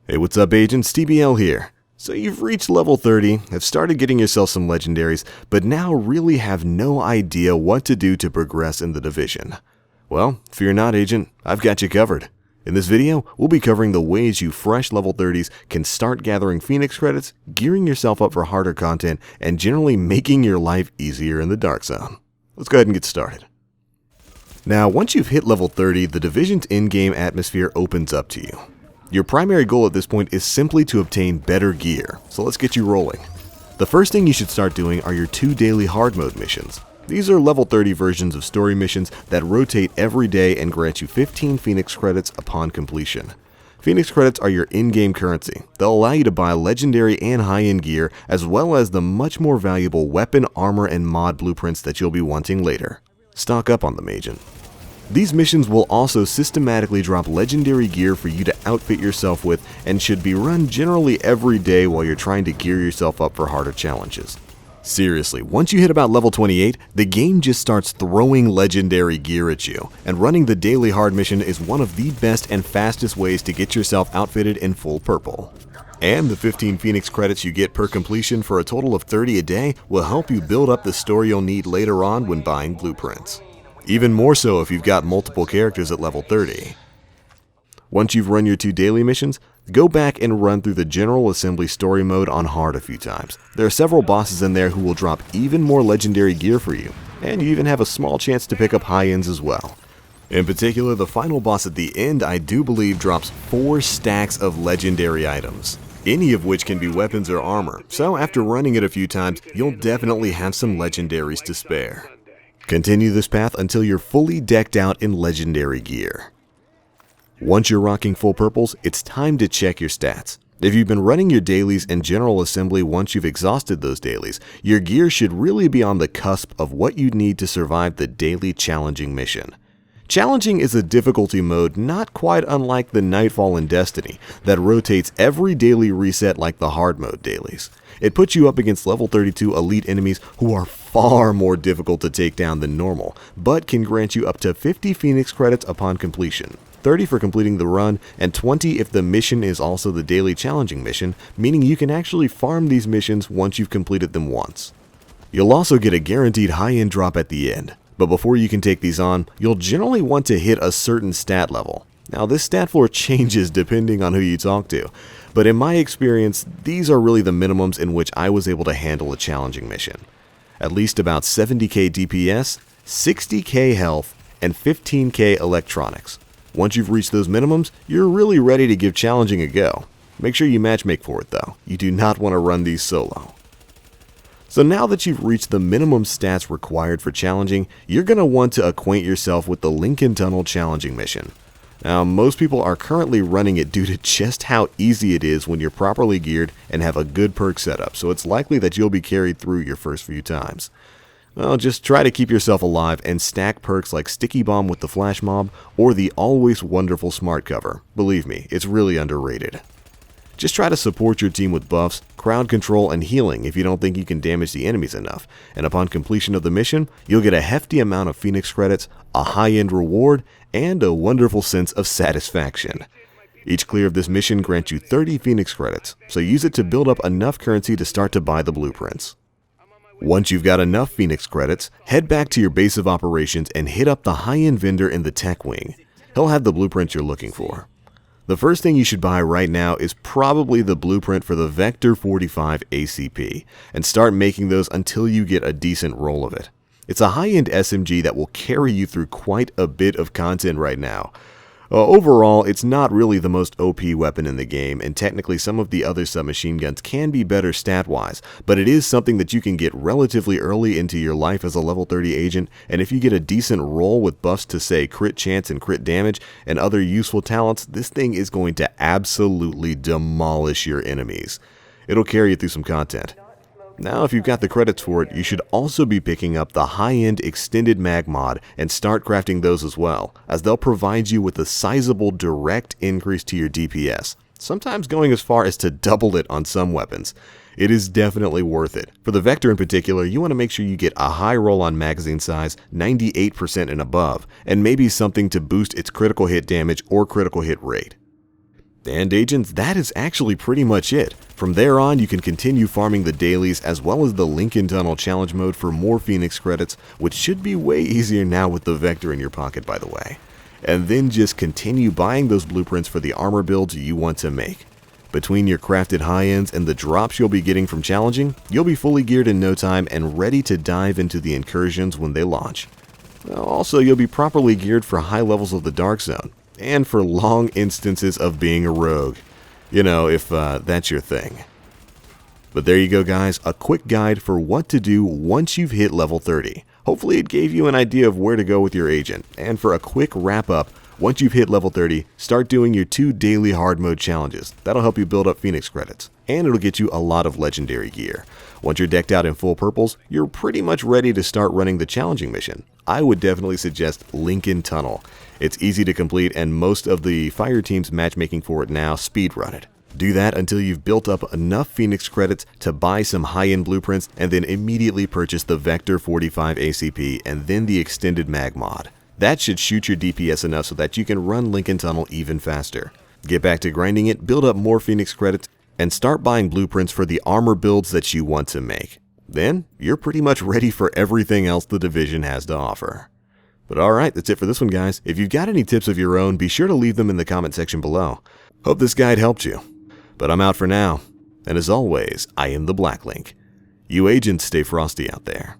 Hey, what's up agents, TBL here. So you've reached level 30, have started getting yourself some legendaries, but now really have no idea what to do to progress in the division. Well, fear not agent, I've got you covered. In this video, we'll be covering the ways you fresh level 30s can start gathering Phoenix credits, gearing yourself up for harder content, and generally making your life easier in the Dark Zone. Let's go ahead and get started. Now, once you've hit level 30, the division's in-game atmosphere opens up to you. Your primary goal at this point is simply to obtain better gear, so let's get you rolling. The first thing you should start doing are your 2 daily hard mode missions. These are level 30 versions of story missions that rotate every day and grant you 15 Phoenix credits upon completion. Phoenix credits are your in-game currency. They'll allow you to buy legendary and high-end gear, as well as the much more valuable weapon, armor, and mod blueprints that you'll be wanting later. Stock up on them, agent. These missions will also systematically drop legendary gear for you to outfit yourself with and should be run generally every day while you're trying to gear yourself up for harder challenges. Seriously, once you hit about level 28, the game just starts throwing legendary gear at you, and running the daily hard mission is one of the best and fastest ways to get yourself outfitted in full purple. And the 15 Phoenix credits you get per completion for a total of 30 a day will help you build up the store you'll need later on when buying blueprints. Even more so if you've got multiple characters at level 30. Once you've run your 2 daily missions, go back and run through the General Assembly story mode on hard a few times. There are several bosses in there who will drop even more legendary gear for you, and you even have a small chance to pick up high ends as well. In particular, the final boss at the end I do believe drops 4 stacks of legendary items, any of which can be weapons or armor, so after running it a few times, you'll definitely have some legendaries to spare. Continue this path until you're fully decked out in legendary gear. Once you're rocking full purples, it's time to check your stats. If you've been running your dailies and General Assembly once you've exhausted those dailies, your gear should really be on the cusp of what you need to survive the daily challenging mission. Challenging is a difficulty mode not quite unlike the Nightfall in Destiny that rotates every daily reset like the hard mode dailies. It puts you up against level 32 elite enemies who are far more difficult to take down than normal, but can grant you up to 50 Phoenix credits upon completion, 30 for completing the run, and 20 if the mission is also the daily challenging mission, meaning you can actually farm these missions once you've completed them once. You'll also get a guaranteed high-end drop at the end, but before you can take these on, you'll generally want to hit a certain stat level. Now, this stat floor changes depending on who you talk to, but in my experience, these are really the minimums in which I was able to handle a challenging mission. At least about 70k DPS, 60k health, and 15k electronics. Once you've reached those minimums, you're really ready to give challenging a go. Make sure you matchmake for it though. You do not want to run these solo. So now that you've reached the minimum stats required for challenging, you're going to want to acquaint yourself with the Lincoln Tunnel challenging mission. Now, most people are currently running it due to just how easy it is when you're properly geared and have a good perk setup, so it's likely that you'll be carried through your first few times. Well, just try to keep yourself alive and stack perks like Sticky Bomb with the Flash Mob or the always wonderful Smart Cover. Believe me, it's really underrated. Just try to support your team with buffs, crowd control, and healing if you don't think you can damage the enemies enough, and upon completion of the mission, you'll get a hefty amount of Phoenix credits, a high-end reward, and a wonderful sense of satisfaction. Each clear of this mission grants you 30 Phoenix credits, so use it to build up enough currency to start to buy the blueprints. Once you've got enough Phoenix credits, head back to your base of operations and hit up the high-end vendor in the tech wing. He'll have the blueprints you're looking for. The first thing you should buy right now is probably the blueprint for the Vector 45 ACP, and start making those until you get a decent roll of it. It's a high-end SMG that will carry you through quite a bit of content right now. Overall, it's not really the most OP weapon in the game, and technically some of the other submachine guns can be better stat-wise, but it is something that you can get relatively early into your life as a level 30 agent, and if you get a decent roll with buffs to say crit chance and crit damage and other useful talents, this thing is going to absolutely demolish your enemies. It'll carry you through some content. Now, if you've got the credits for it, you should also be picking up the high-end extended mag mod and start crafting those as well, as they'll provide you with a sizable direct increase to your DPS, sometimes going as far as to double it on some weapons. It is definitely worth it. For the Vector in particular, you want to make sure you get a high roll on magazine size, 98% and above, and maybe something to boost its critical hit damage or critical hit rate. And agents, that is actually pretty much it. From there on, you can continue farming the dailies as well as the Lincoln Tunnel challenge mode for more Phoenix credits, which should be way easier now with the Vector in your pocket, by the way. And then just continue buying those blueprints for the armor builds you want to make. Between your crafted high-ends and the drops you'll be getting from challenging, you'll be fully geared in no time and ready to dive into the incursions when they launch. Also, you'll be properly geared for high levels of the Dark Zone, and for long instances of being a rogue. You know, if that's your thing. But there you go, guys, a quick guide for what to do once you've hit level 30. Hopefully it gave you an idea of where to go with your agent. And for a quick wrap up, once you've hit level 30, start doing your 2 daily hard mode challenges. That'll help you build up Phoenix credits, and it'll get you a lot of legendary gear. Once you're decked out in full purples, you're pretty much ready to start running the challenging mission. I would definitely suggest Lincoln Tunnel. It's easy to complete, and most of the fire teams matchmaking for it now speedrun it. Do that until you've built up enough Phoenix credits to buy some high-end blueprints, and then immediately purchase the Vector 45 ACP and then the extended mag mod. That should shoot your DPS enough so that you can run Lincoln Tunnel even faster. Get back to grinding it, build up more Phoenix credits, and start buying blueprints for the armor builds that you want to make. Then, you're pretty much ready for everything else the Division has to offer. But alright, that's it for this one, guys. If you've got any tips of your own, be sure to leave them in the comment section below. Hope this guide helped you. But I'm out for now, and as always, I am TheBlackLink. You agents stay frosty out there.